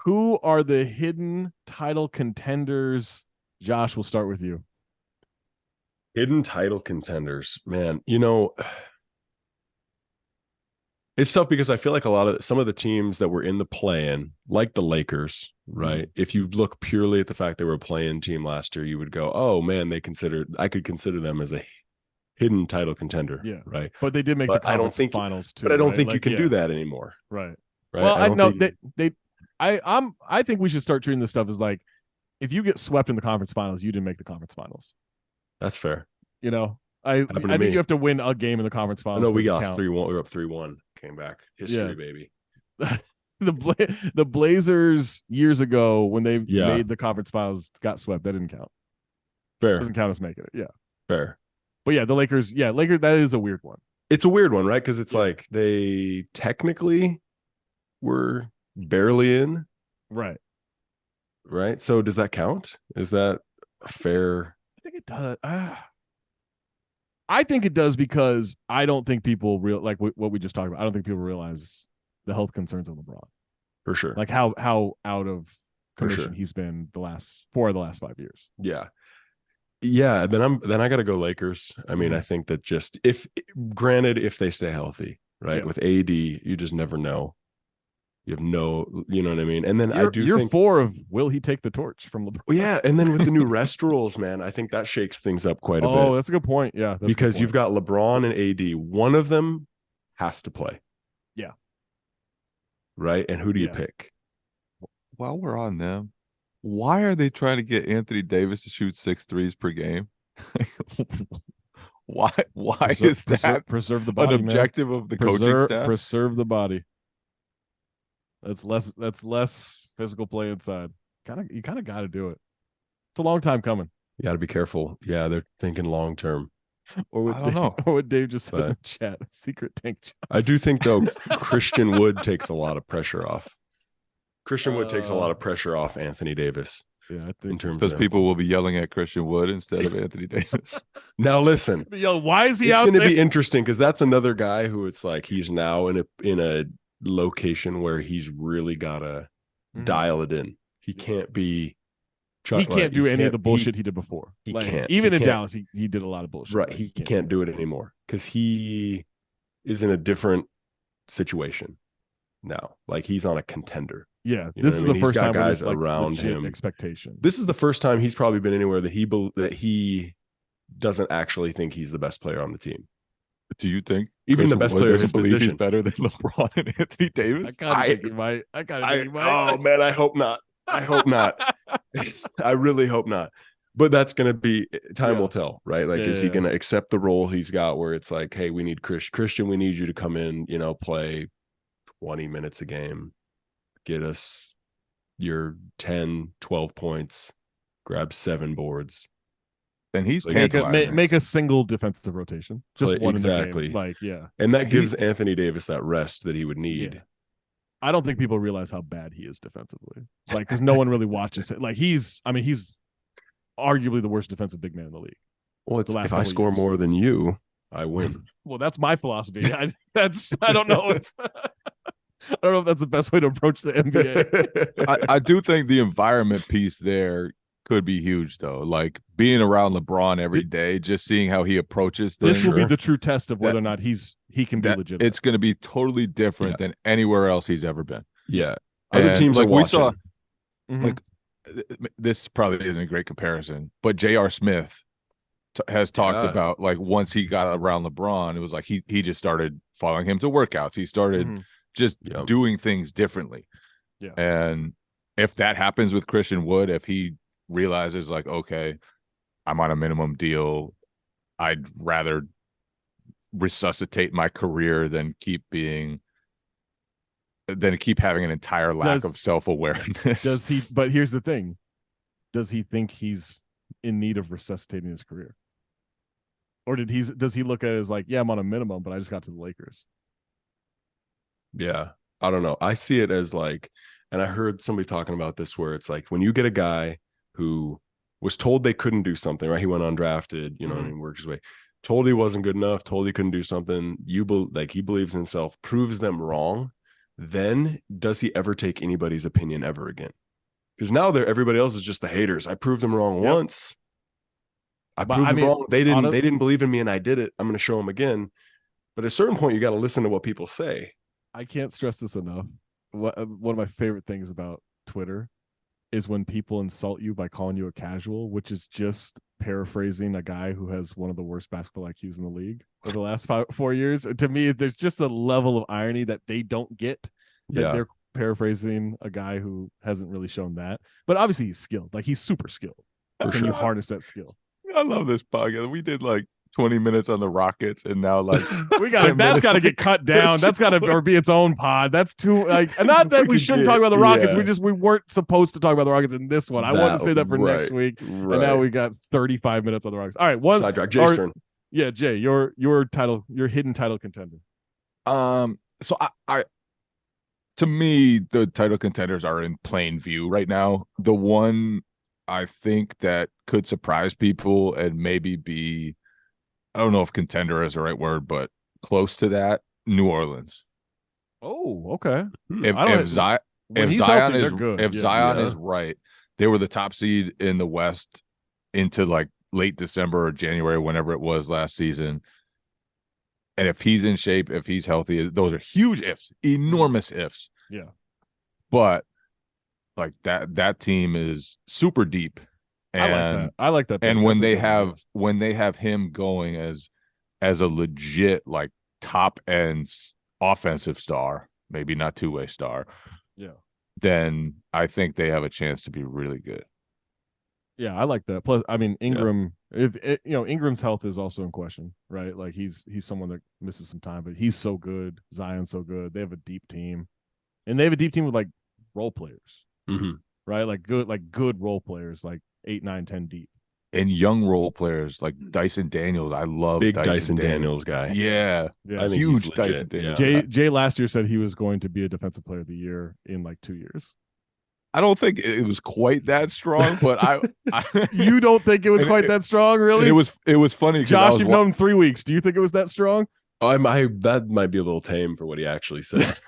Who are the hidden title contenders? Josh, we'll start with you. Hidden title contenders, man. It's tough because I feel like some of the teams that were in the play-in, like the Lakers, right? If you look purely at the fact they were a play-in team last year, you would go, "Oh man, I could consider them as a hidden title contender." Yeah. Right. But they did make the But I don't conference think, finals too. but I don't right? think Like, you can yeah, do that anymore. right. Right. Well, I I don't know think I think we should start treating this stuff as like, if you get swept in the conference finals, you didn't make the conference finals. that's fair. You know, I Happened to I think me. you have to win a game in the conference I finals know for we it to got count. 3-1. We were up 3-1. Came back. History, Yeah. baby. the Blazers years ago when they Yeah. made the conference finals got swept. That didn't count. Fair. Doesn't count as making it. Yeah. Fair. But yeah, the Lakers. Yeah, Lakers. That is a weird one. It's a weird one, right? Because it's like they technically were barely in, Right. right? So does that count? Is that fair? I think it does. I think it does because I don't think people like what we just talked about. I don't think people realize the health concerns of LeBron. For sure. Like how out of commission sure. he's been the last 5 years. Yeah. Then I got to go Lakers. I mean, I think that just if they stay healthy, right? Yeah. With AD, you just never know. You have no, you know what I mean? And then You're think 4 of will he take the torch from LeBron? Well, yeah, and then with the new rest rules, man, I think that shakes things up quite a bit. Oh, that's a good point. Yeah, because you've got LeBron and AD. One of them has to play. Yeah. Right? And who do you pick? While we're on them, why are they trying to get Anthony Davis to shoot 6 threes per game? Why is that preserve the body, an objective of the coaching staff? Preserve the body. That's less physical play inside. You kind of got to do it. It's a long time coming. You got to be careful. Yeah, they're thinking long term. Or what Dave just said in the chat, secret tank job. I do think though Christian Wood takes a lot of pressure off. Christian Wood takes a lot of pressure off Anthony Davis. Yeah, I think in terms because people will be yelling at Christian Wood instead of Anthony Davis. Now listen, why is he out there? It's going to be interesting because that's another guy who it's like he's now in a location where he's really got to dial it in. He can't be. He can't do any of the bullshit he did before. He can't. Even in Dallas, he did a lot of bullshit. Right. He can't do it anymore because he is in a different situation now. Like he's on a contender. Yeah, this is the first time guys around him. Expectation. This is the first time he's probably been anywhere that he doesn't actually think he's the best player on the team. Do you think even the best player in his position he's better than LeBron and Anthony Davis? I kind of think he might. Oh man, I hope not. I hope not. I really hope not. But that's going to be time will tell, right? Like, is he going to accept the role he's got where it's like, hey, we need Christian, we need you to come in, play 20 minutes a game, get us your 10, 12 points, grab 7 boards. And he's make a single defensive rotation. Just one exactly. In the game. And that gives Anthony Davis that rest that he would need. Yeah. I don't think people realize how bad he is defensively. Like, because no one really watches it. Like, he's arguably the worst defensive big man in the league. Well, if I score more than you, I win. Well, that's my philosophy. I don't know if I don't know if that's the best way to approach the NBA. I do think the environment piece there could be huge, though. Like being around LeBron every day, just seeing how he approaches things. This will be the true test of whether or not he can be legitimate. It's going to be totally different than anywhere else he's ever been. Yeah, other teams are watching. We saw, this probably isn't a great comparison, but J.R. Smith has talked about like once he got around LeBron, it was like he just started following him to workouts. He started just doing things differently. Yeah, and if that happens with Christian Wood, if he realizes like, okay, I'm on a minimum deal, I'd rather resuscitate my career than keep having an entire lack of self-awareness. Does he? But here's the thing: does he think he's in need of resuscitating his career, or does he look at it as like, yeah, I'm on a minimum, but I just got to the Lakers? Yeah, I don't know. I see it as like, and I heard somebody talking about this where it's like when you get a guy who was told they couldn't do something, right? He went undrafted, and worked his way. Told he wasn't good enough, told he couldn't do something. He believes in himself, proves them wrong. then does he ever take anybody's opinion ever again? Because now everybody else is just the haters. I proved them wrong once. I proved them wrong. They didn't believe in me, and I did it. I'm going to show them again. But at a certain point, you got to listen to what people say. I can't stress this enough. One of my favorite things about Twitter is when people insult you by calling you a casual, which is just paraphrasing a guy who has one of the worst basketball IQs in the league over the last 4 years. To me, there's just a level of irony that they don't get, that they're paraphrasing a guy who hasn't really shown that. But obviously he's skilled. Like, he's super skilled. Can you harness that skill? I love this podcast. We did like 20 minutes on the Rockets, and now like that's got to get cut down. That's got to be its own pod. That's too like, and not that we shouldn't talk about the Rockets. We weren't supposed to talk about the Rockets in this one. I wanted to say that for next week, and now we got 35 minutes on the Rockets. All right, one sidetrack. Jay's turn. Yeah, Jay, your hidden title contender. So I to me, the title contenders are in plain view right now. The one I think that could surprise people and maybe be, I don't know if contender is the right word, but close to that, New Orleans. Oh, okay. If Zion is right, they were the top seed in the West into like late December or January, whenever it was last season. And if he's in shape, if he's healthy, those are huge ifs, enormous ifs. Yeah. But like that team is super deep. And I like that. And when they have him going as a legit like top end offensive star, maybe not two-way star, then I think they have a chance to be really good. Yeah, I like that. Plus, I mean, Ingram, Ingram's health is also in question, right? Like he's someone that misses some time, but he's so good. Zion's so good. They have a deep team, and they have a deep team with like role players, right? Like good role players, like 8, 9, 10 deep, and young role players like Dyson Daniels. I love big Dyson Daniels guy. Yeah, I think huge Dyson Daniels. Jay last year said he was going to be a defensive player of the year in like 2 years. I don't think it was quite that strong, but I you don't think it was quite that strong, really? It was funny. Josh, you've known him 3 weeks. Do you think it was that strong? That might be a little tame for what he actually said.